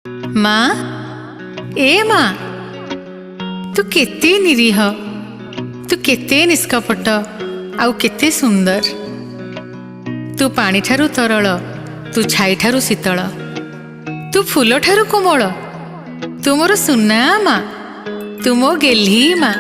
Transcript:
माँ ए माँ तू केते निरीह तू केते निष्कपट आउ केते सुंदर। तू पानी ठारू तरल तू छाई ठारू शीतल तू फूल ठारू कोमल तू मोर सुना माँ तू मो गेल्ही माँ।